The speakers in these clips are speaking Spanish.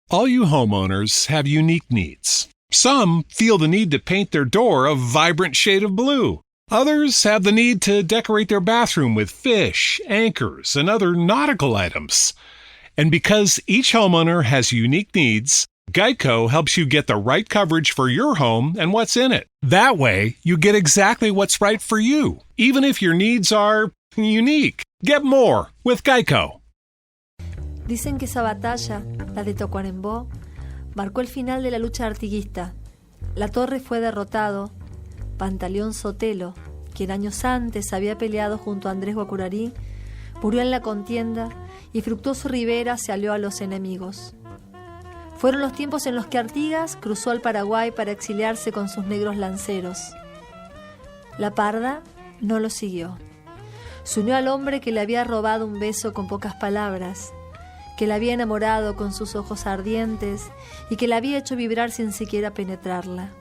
All you homeowners have unique needs. Some feel the need to paint their door a vibrant shade of blue. Others have the need to decorate their bathroom with fish, anchors, and other nautical items. And because each homeowner has unique needs, Geico helps you get the right coverage for your home and what's in it. That way, you get exactly what's right for you, even if your needs are unique. Get more with Geico. Dicen que esa batalla, la de Tacuarembó, marcó el final de la lucha artiguista. La Torre fue derrotado. Pantaleón Sotelo, quien años antes había peleado junto a Andrés Guacurarí, murió en la contienda y Fructuoso Rivera se alió a los enemigos. Fueron los tiempos en los que Artigas cruzó al Paraguay para exiliarse con sus negros lanceros. La Parda no lo siguió. Se unió al hombre que le había robado un beso con pocas palabras, que la había enamorado con sus ojos ardientes y que la había hecho vibrar sin siquiera penetrarla.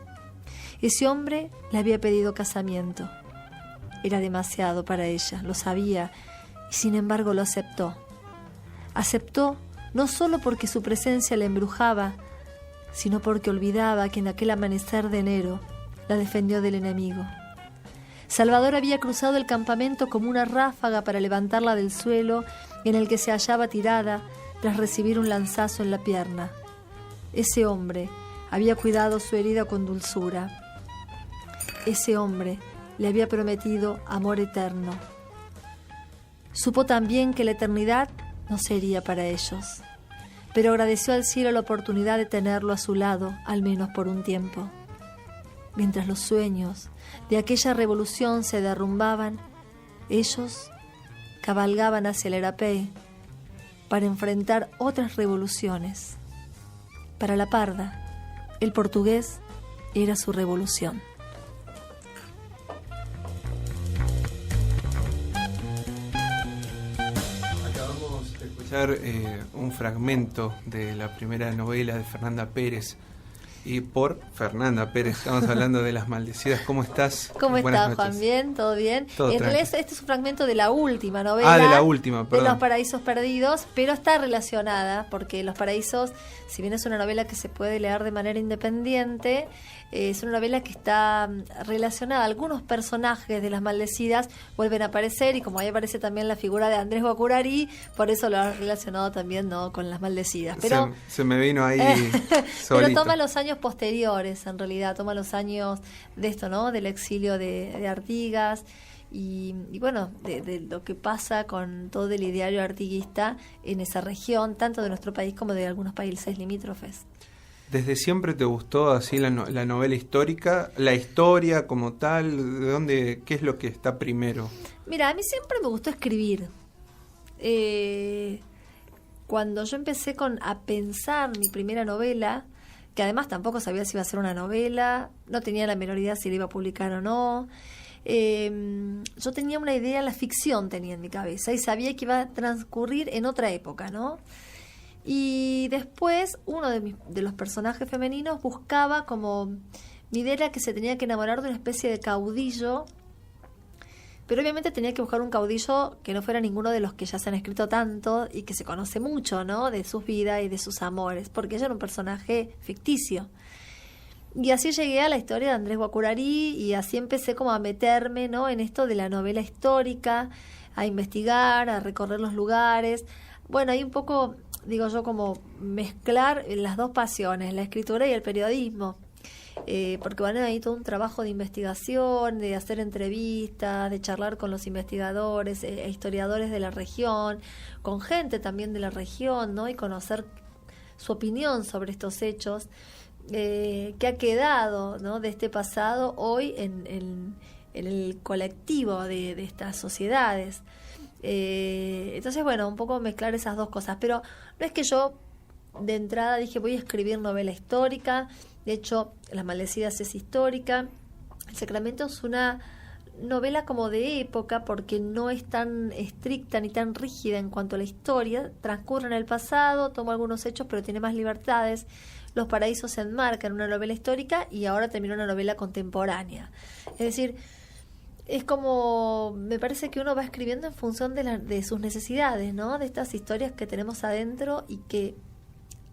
Ese hombre le había pedido casamiento. Era demasiado para ella, lo sabía, y sin embargo lo aceptó. Aceptó no solo porque su presencia la embrujaba, sino porque olvidaba que en aquel amanecer de enero la defendió del enemigo. Salvador había cruzado el campamento como una ráfaga para levantarla del suelo en el que se hallaba tirada tras recibir un lanzazo en la pierna. Ese hombre había cuidado su herida con dulzura. Ese hombre le había prometido amor eterno. Supo también que la eternidad no sería para ellos, pero agradeció al cielo la oportunidad de tenerlo a su lado, al menos por un tiempo. Mientras los sueños de aquella revolución se derrumbaban, ellos cabalgaban hacia el Arapey para enfrentar otras revoluciones. Para la Parda, el portugués era su revolución. Un fragmento de la primera novela de Fernanda Pérez. Y por Fernanda Pérez estamos hablando de Las Maldecidas. ¿Cómo estás? ¿Cómo estás, Juan? ¿Bien? ¿Todo bien? En realidad este es un fragmento de la última novela. De la última, perdón. De Los Paraísos Perdidos, pero está relacionada, porque Los Paraísos, si bien es una novela que se puede leer de manera independiente, es una novela que está relacionada. Algunos personajes de Las Maldecidas vuelven a aparecer, y como ahí aparece también la figura de Andrés Guacurarí, por eso lo han relacionado también, ¿no?, con Las Maldecidas. Pero se me vino ahí solito. Pero toma los años posteriores, en realidad, toma los años de esto, ¿no?, del exilio de Artigas y bueno, de lo que pasa con todo el ideario artiguista en esa región, tanto de nuestro país como de algunos países limítrofes. ¿Desde siempre te gustó así la novela histórica? ¿La historia como tal? ¿De dónde? ¿Qué es lo que está primero? Mira, a mí siempre me gustó escribir. Cuando yo empecé a pensar mi primera novela, que además tampoco sabía si iba a ser una novela, no tenía la menor idea si la iba a publicar o no. Yo tenía una idea, la ficción tenía en mi cabeza, y sabía que iba a transcurrir en otra época, ¿no? Y después uno de los personajes femeninos buscaba como... Mi idea era que se tenía que enamorar de una especie de caudillo, pero obviamente tenía que buscar un caudillo que no fuera ninguno de los que ya se han escrito tanto y que se conoce mucho, ¿no?, de sus vidas y de sus amores, porque ella era un personaje ficticio. Y así llegué a la historia de Andrés Guacurarí, y así empecé como a meterme, ¿no?, en esto de la novela histórica, a investigar, a recorrer los lugares. Bueno, hay un poco, digo yo, como mezclar las dos pasiones, la escritura y el periodismo. Porque bueno, hay todo un trabajo de investigación, de hacer entrevistas, de charlar con los investigadores e historiadores de la región, con gente también de la región, ¿no?, y conocer su opinión sobre estos hechos, que ha quedado, ¿no?, de este pasado hoy en el colectivo de estas sociedades. Entonces, bueno, un poco mezclar esas dos cosas, pero no es que yo de entrada dije voy a escribir novela histórica. De hecho, Las Maldecidas es histórica. El Sacramento es una novela como de época, porque no es tan estricta ni tan rígida en cuanto a la historia. Transcurre en el pasado, toma algunos hechos, pero tiene más libertades. Los Paraísos se enmarca en una novela histórica y ahora termina una novela contemporánea. Es decir, es como, me parece que uno va escribiendo en función de sus necesidades, ¿no?, de estas historias que tenemos adentro, y que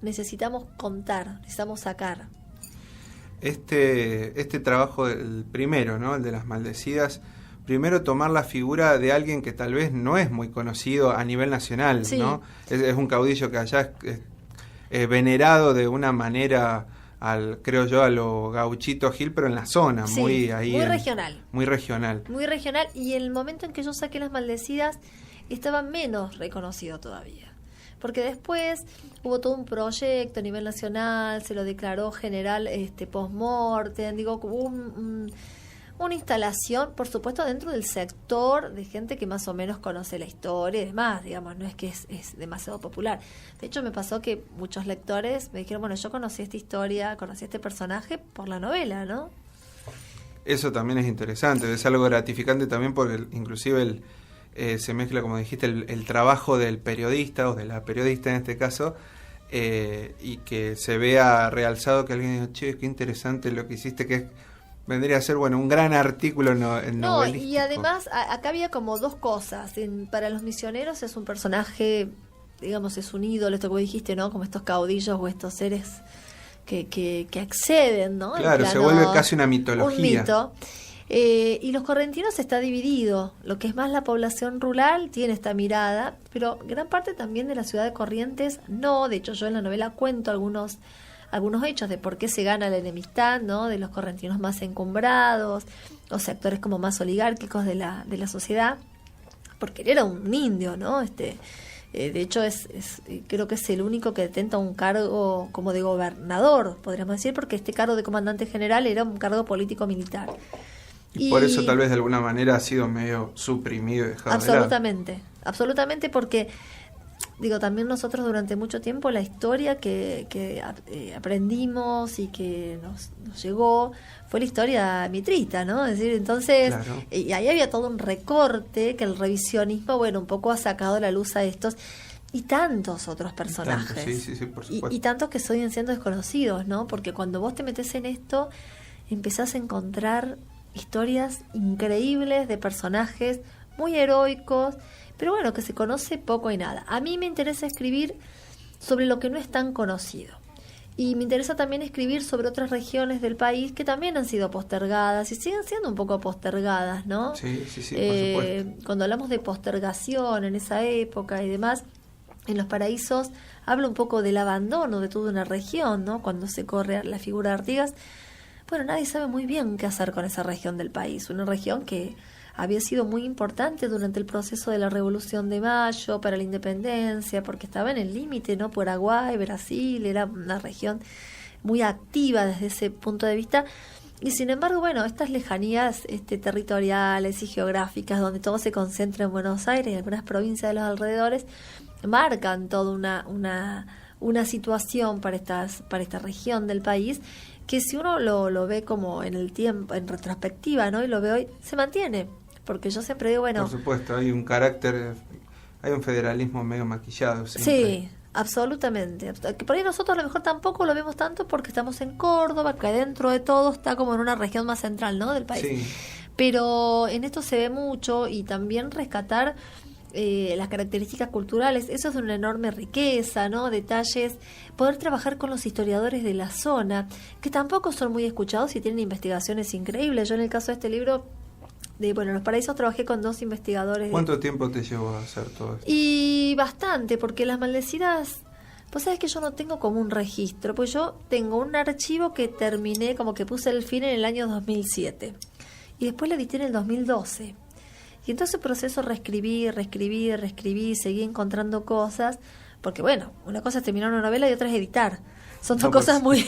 necesitamos contar, necesitamos sacar. Este trabajo, el primero, ¿no? El de las maldecidas, primero tomar la figura de alguien que tal vez no es muy conocido a nivel nacional, Sí. ¿no? Es un caudillo que allá es venerado de una manera, creo yo, a lo Gauchito Gil, pero en la zona, Sí, muy ahí. muy regional. Muy regional. Muy regional, y en el momento en que yo saqué Las Maldecidas estaba menos reconocido todavía. Porque después hubo todo un proyecto a nivel nacional, se lo declaró general post-mortem, digo, hubo una instalación, por supuesto, dentro del sector de gente que más o menos conoce la historia y demás, digamos, no es que es demasiado popular. De hecho, me pasó que muchos lectores me dijeron, bueno, yo conocí esta historia, conocí este personaje por la novela, ¿no? Eso también es interesante, es algo gratificante también porque inclusive se mezcla, como dijiste, el trabajo del periodista o de la periodista en este caso, y que se vea realzado que alguien diga, che, qué interesante lo que hiciste, que vendría a ser, bueno, un gran artículo novelístico. Y además acá había como dos cosas. Para los misioneros es un personaje, digamos, es un ídolo, esto que vos dijiste, ¿no? Como estos caudillos o estos seres que acceden, ¿no? Claro, se vuelve casi una mitología. Un mito. Y los correntinos está dividido. Lo que es más la población rural tiene esta mirada, pero gran parte también de la ciudad de Corrientes no. De hecho, yo en la novela cuento algunos hechos de por qué se gana la enemistad, ¿no? De los correntinos más encumbrados, o sectores como más oligárquicos de la sociedad, porque él era un indio, ¿no? De hecho, creo que es el único que detenta un cargo como de gobernador, podríamos decir, porque este cargo de comandante general era un cargo político-militar. Y por eso tal vez de alguna manera ha sido medio suprimido y dejado de lado. Absolutamente, porque digo, también nosotros durante mucho tiempo la historia que aprendimos y que nos llegó fue la historia mitrita, ¿no? Es decir, entonces, Claro. Y ahí había todo un recorte que el revisionismo, bueno, un poco ha sacado a la luz a estos y tantos otros personajes. Sí, por supuesto. Y tantos que siguen siendo desconocidos, ¿no? Porque cuando vos te metés en esto, empezás a encontrar historias increíbles de personajes muy heroicos, pero bueno, que se conoce poco y nada. A mí me interesa escribir sobre lo que no es tan conocido. Y me interesa también escribir sobre otras regiones del país que también han sido postergadas y siguen siendo un poco postergadas, ¿no? Sí, por supuesto. Cuando hablamos de postergación en esa época y demás, en Los Paraísos habla un poco del abandono de toda una región, ¿no? Cuando se corre la figura de Artigas, bueno, nadie sabe muy bien qué hacer con esa región del país. Una región que había sido muy importante durante el proceso de la Revolución de Mayo, para la independencia, porque estaba en el límite, ¿no? Paraguay, Brasil, era una región muy activa desde ese punto de vista. Y sin embargo, bueno, estas lejanías territoriales y geográficas, donde todo se concentra en Buenos Aires y en algunas provincias de los alrededores, marcan toda una situación para esta región del país, que si uno lo ve como en el tiempo, en retrospectiva, ¿no? Y lo ve hoy, se mantiene. Porque yo siempre digo, bueno... Por supuesto, hay un carácter, hay un federalismo medio maquillado siempre. Sí, absolutamente. Que por ahí nosotros a lo mejor tampoco lo vemos tanto porque estamos en Córdoba, que dentro de todo está como en una región más central, ¿no? Del país. Sí. Pero en esto se ve mucho, y también rescatar las características culturales, eso es de una enorme riqueza, ¿no? Detalles, poder trabajar con los historiadores de la zona, que tampoco son muy escuchados y tienen investigaciones increíbles. Yo en el caso de este libro, Los Paraísos, trabajé con 2 investigadores. ¿Cuánto tiempo te llevó a hacer todo esto? Y bastante, porque Las Maldecidas, pues sabes que yo no tengo como un registro, pues yo tengo un archivo que terminé, como que puse el fin en el año 2007, y después lo edité en el 2012. Y en todo ese proceso reescribí, seguí encontrando cosas, porque bueno, una cosa es terminar una novela y otra es editar. Son dos cosas muy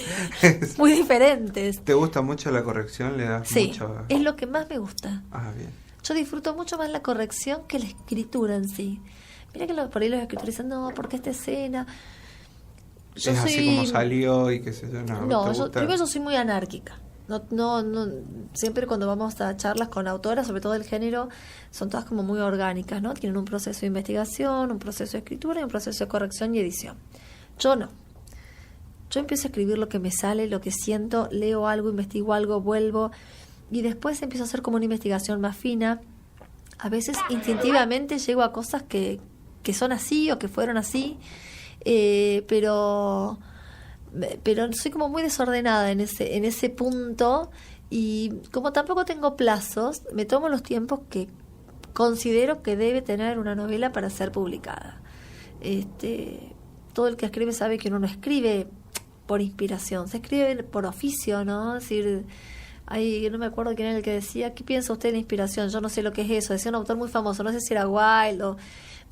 diferentes. ¿Te gusta mucho la corrección? ¿Le das Sí, mucho? es lo que más me gusta. Ah, bien. Yo disfruto mucho más la corrección que la escritura en sí. Mira que por ahí los escritores dicen, no, porque esta escena... Es así como salió y qué sé yo. No, primero yo soy muy anárquica. No, siempre cuando vamos a charlas con autoras, sobre todo del género, son todas como muy orgánicas, ¿no? Tienen un proceso de investigación, un proceso de escritura y un proceso de corrección y edición. Yo no. Yo empiezo a escribir lo que me sale, lo que siento, leo algo, investigo algo, vuelvo, y después empiezo a hacer como una investigación más fina. A veces instintivamente llego a cosas que son así o que fueron así. pero soy como muy desordenada en ese punto, y como tampoco tengo plazos, me tomo los tiempos que considero que debe tener una novela para ser publicada. Todo el que escribe sabe que uno no escribe por inspiración, se escribe por oficio, ¿no? Es decir, no me acuerdo quién era el que decía, ¿qué piensa usted de la inspiración? Yo no sé lo que es eso, decía un autor muy famoso, no sé si era Wilde o...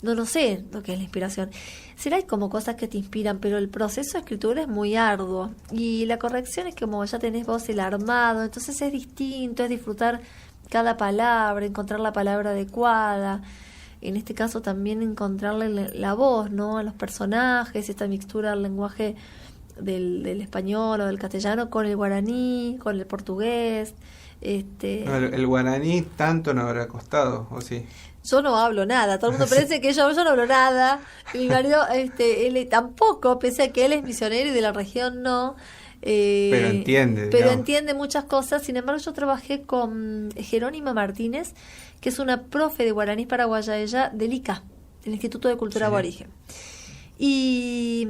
No sé lo que es la inspiración. Será hay como cosas que te inspiran, pero el proceso de escritura es muy arduo. Y la corrección es como ya tenés vos el armado, entonces es distinto, es disfrutar cada palabra, encontrar la palabra adecuada. En este caso también encontrarle la voz, ¿no? A los personajes, esta mixtura del lenguaje del español o del castellano con el guaraní, con el portugués. El guaraní tanto no habrá costado, ¿o sí? Yo no hablo nada, todo el mundo parece que yo no hablo nada. Mi marido, él tampoco, pese a que él es misionero y de la región no. Pero entiende. Pero entiende muchas cosas. Sin embargo, yo trabajé con Jerónima Martínez, que es una profe de guaraní paraguaya, ella del ICA, del Instituto de Cultura Aborigen. Y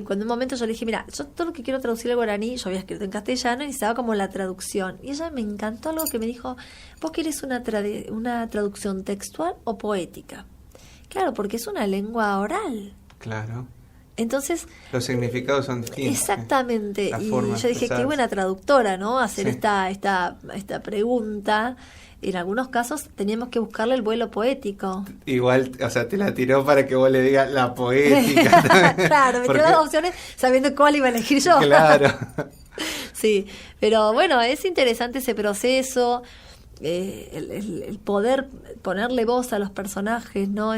cuando un momento yo le dije, mira, yo todo lo que quiero traducir al guaraní, yo había escrito en castellano y necesitaba como la traducción. Y ella me encantó algo que me dijo, ¿vos querés una traducción textual o poética? Claro, porque es una lengua oral. Claro. Entonces... los significados son distintos. Exactamente. Y yo dije, qué buena traductora, ¿no? Hacer esta pregunta. En algunos casos teníamos que buscarle el vuelo poético. Igual, o sea, te la tiró para que vos le digas la poética. Claro, me tiró las opciones sabiendo cuál iba a elegir yo. Claro. Sí, pero bueno, es interesante ese proceso, el poder ponerle voz a los personajes, ¿no?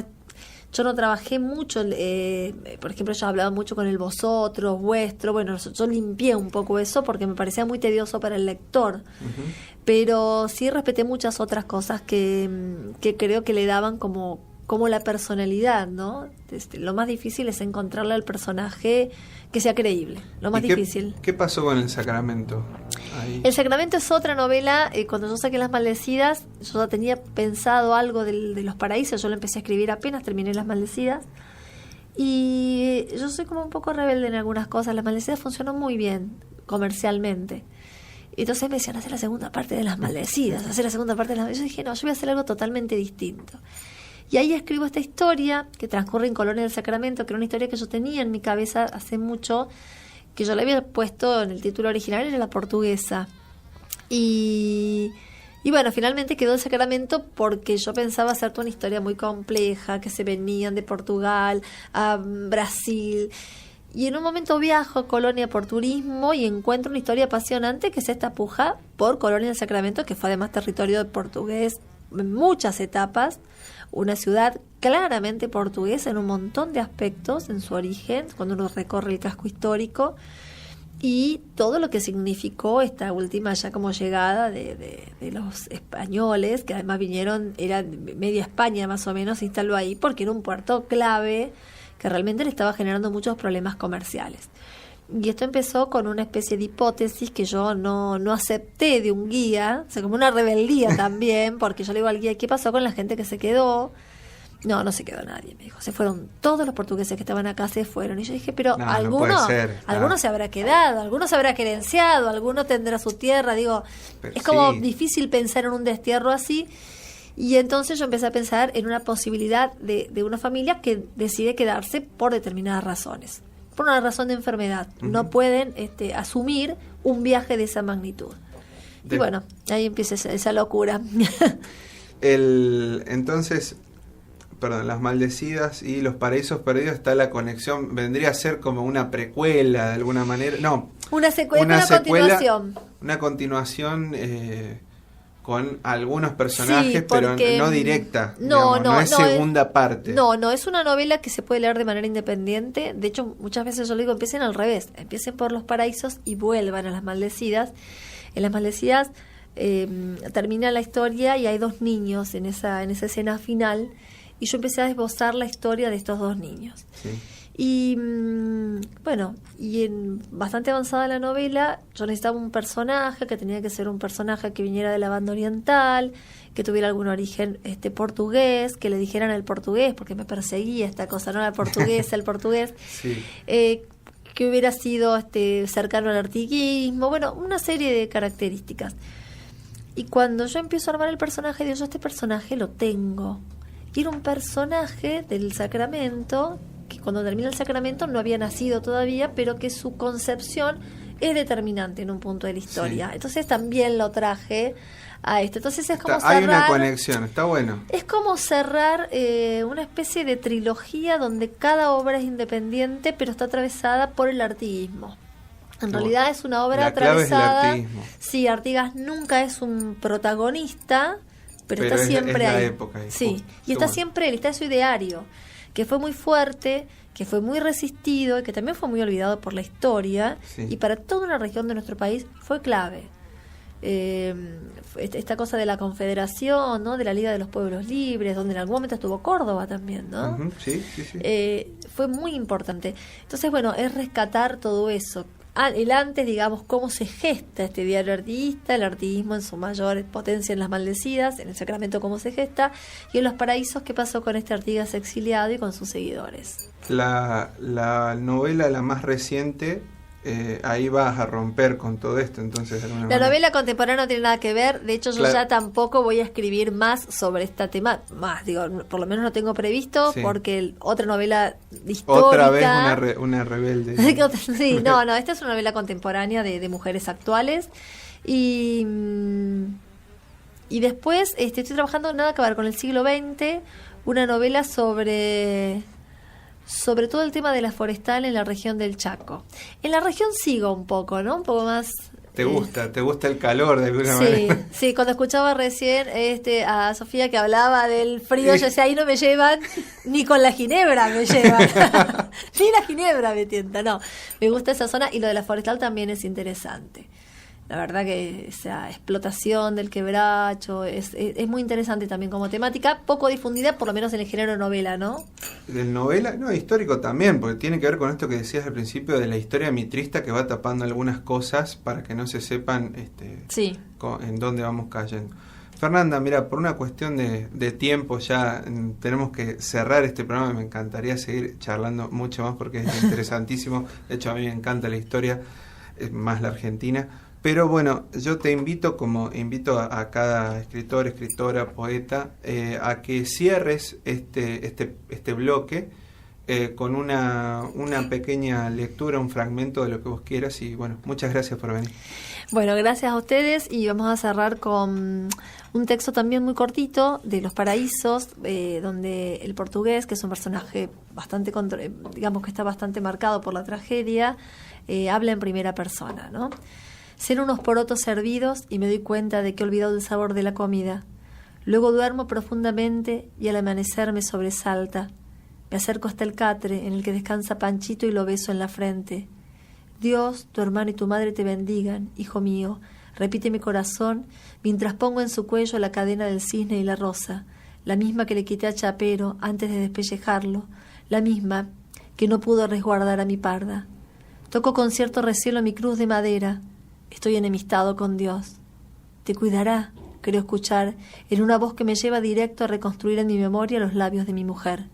Yo no trabajé mucho, por ejemplo, yo hablaba mucho con el vosotros, vuestro, bueno, yo limpié un poco eso porque me parecía muy tedioso para el lector, pero sí respeté muchas otras cosas que creo que le daban como la personalidad, ¿no? Lo más difícil es encontrarle al personaje que sea creíble, lo más difícil. ¿Qué pasó con El Sacramento? Ahí. El Sacramento es otra novela. Cuando yo saqué Las Maldecidas, yo ya tenía pensado algo de Los Paraísos. Yo lo empecé a escribir apenas terminé Las Maldecidas. Y yo soy como un poco rebelde en algunas cosas. Las Maldecidas funcionó muy bien comercialmente. Y entonces me decían, hacer la segunda parte de Las Maldecidas, hacer la segunda parte de Las Maldecidas. Yo dije, no, yo voy a hacer algo totalmente distinto. Y ahí escribo esta historia que transcurre en Colonia del Sacramento, que era una historia que yo tenía en mi cabeza hace mucho, que yo le había puesto en el título original, era La Portuguesa. Y bueno, finalmente quedó El Sacramento porque yo pensaba hacer toda una historia muy compleja, que se venían de Portugal a Brasil. Y en un momento viajo a Colonia por turismo y encuentro una historia apasionante que es esta puja por Colonia del Sacramento, que fue además territorio portugués en muchas etapas. Una ciudad claramente portuguesa en un montón de aspectos en su origen, cuando uno recorre el casco histórico, y todo lo que significó esta última ya como llegada de los españoles, que además vinieron, era media España más o menos, se instaló ahí, porque era un puerto clave que realmente le estaba generando muchos problemas comerciales. Y esto empezó con una especie de hipótesis que yo no acepté de un guía, o sea, como una rebeldía también, porque yo le digo al guía, ¿qué pasó con la gente que se quedó? No se quedó nadie, me dijo, se fueron todos los portugueses que estaban acá, se fueron. Y yo dije, pero alguno se habrá quedado, alguno se habrá querenciado, alguno tendrá su tierra, digo, pero es como difícil pensar en un destierro así. Y entonces yo empecé a pensar en una posibilidad de una familia que decide quedarse por determinadas razones. Por una razón de enfermedad. No pueden asumir un viaje de esa magnitud. Y bueno, ahí empieza esa locura. Entonces, Las Maldecidas y Los Paraísos Perdidos, está la conexión, vendría a ser como una precuela de alguna manera. No, una continuación. Una continuación con algunos personajes, pero no directa. No es segunda parte. No, es una novela que se puede leer de manera independiente. De hecho, muchas veces yo le digo, empiecen al revés. Empiecen por Los Paraísos y vuelvan a Las Maldecidas. En Las Maldecidas termina la historia y hay dos niños en esa escena final. Y yo empecé a esbozar la historia de estos dos niños. Sí. Y bueno, y bastante avanzada la novela, yo necesitaba un personaje que tenía que ser un personaje que viniera de la banda oriental, que tuviera algún origen portugués, que le dijeran el portugués, porque me perseguía esta cosa, no era el portugués, el portugués. Sí. Que hubiera sido cercano al artiguismo, bueno, una serie de características. Y cuando yo empiezo a armar el personaje, digo, yo este personaje lo tengo. Y era un personaje del Sacramento, que cuando termina el Sacramento no había nacido todavía, pero que su concepción es determinante en un punto de la historia. Sí. Entonces también lo traje a esto. Entonces es como cerrar... Hay una conexión, está bueno. Es como cerrar una especie de trilogía donde cada obra es independiente, pero está atravesada por el artiguismo. En realidad es una obra atravesada. Clave es el artiguismo. Sí, Artigas nunca es un protagonista, pero está siempre es la ahí. Época, sí, y está siempre él, está su ideario, que fue muy fuerte, que fue muy resistido y que también fue muy olvidado por la historia, sí. Y para toda una región de nuestro país fue clave. Esta cosa de la Confederación, ¿no? De la Liga de los Pueblos Libres, donde en algún momento estuvo Córdoba también, ¿no? Uh-huh, sí. Fue muy importante. Entonces, bueno, es rescatar todo eso. El antes, digamos, cómo se gesta este diario artiguista, el artiguismo en su mayor potencia en Las Maldecidas, en el Sacramento cómo se gesta, y en Los Paraísos qué pasó con este Artigas exiliado y con sus seguidores. La novela, la más reciente, ahí vas a romper con todo esto, entonces. La novela contemporánea no tiene nada que ver, de hecho yo ya tampoco voy a escribir más sobre esta tema, por lo menos no tengo previsto, sí. Porque otra novela histórica... Otra vez una rebelde. Sí, no, esta es una novela contemporánea de mujeres actuales, y después estoy trabajando nada que ver con el siglo XX, una novela sobre todo el tema de la forestal en la región del Chaco. En la región sigo un poco, ¿no? Un poco más... ¿Te gusta el calor de alguna manera? Sí, cuando escuchaba recién a Sofía que hablaba del frío, yo decía, ahí no me llevan, ni con la ginebra me llevan. Ni la ginebra me tienta, no. Me gusta esa zona y lo de la forestal también es interesante. La verdad que esa explotación del quebracho es muy interesante también como temática, poco difundida, por lo menos en el género novela, ¿no? ¿Del novela? No, histórico también, porque tiene que ver con esto que decías al principio de la historia mitrista que va tapando algunas cosas para que no se sepan sí. En dónde vamos cayendo. Fernanda, mira, por una cuestión de tiempo ya tenemos que cerrar este programa. Me encantaría seguir charlando mucho más porque es interesantísimo. De hecho, a mí me encanta la historia, más la Argentina. Pero bueno, yo te invito, como invito a cada escritor, escritora, poeta, a que cierres este bloque con una pequeña lectura, un fragmento de lo que vos quieras. Y bueno, muchas gracias por venir. Bueno, gracias a ustedes y vamos a cerrar con un texto también muy cortito de Los Paraísos, donde el portugués, que es un personaje bastante, digamos que está bastante marcado por la tragedia, habla en primera persona, ¿no? Ser unos porotos servidos y me doy cuenta de que he olvidado el sabor de la comida. Luego duermo profundamente y al amanecer me sobresalta. Me acerco hasta el catre en el que descansa Panchito y lo beso en la frente. Dios, tu hermano y tu madre te bendigan, hijo mío, repite mi corazón mientras pongo en su cuello la cadena del cisne y la rosa, la misma que le quité a Chapero antes de despellejarlo, la misma que no pudo resguardar a mi parda. Toco con cierto recelo mi cruz de madera. Estoy enemistado con Dios. Te cuidará, creo escuchar, en una voz que me lleva directo a reconstruir en mi memoria los labios de mi mujer.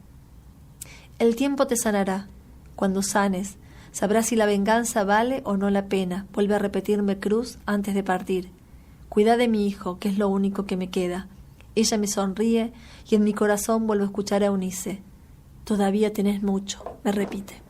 El tiempo te sanará. Cuando sanes, sabrás si la venganza vale o no la pena, vuelve a repetirme Cruz antes de partir. Cuida de mi hijo, que es lo único que me queda. Ella me sonríe y en mi corazón vuelvo a escuchar a Eunice. Todavía tenés mucho, me repite.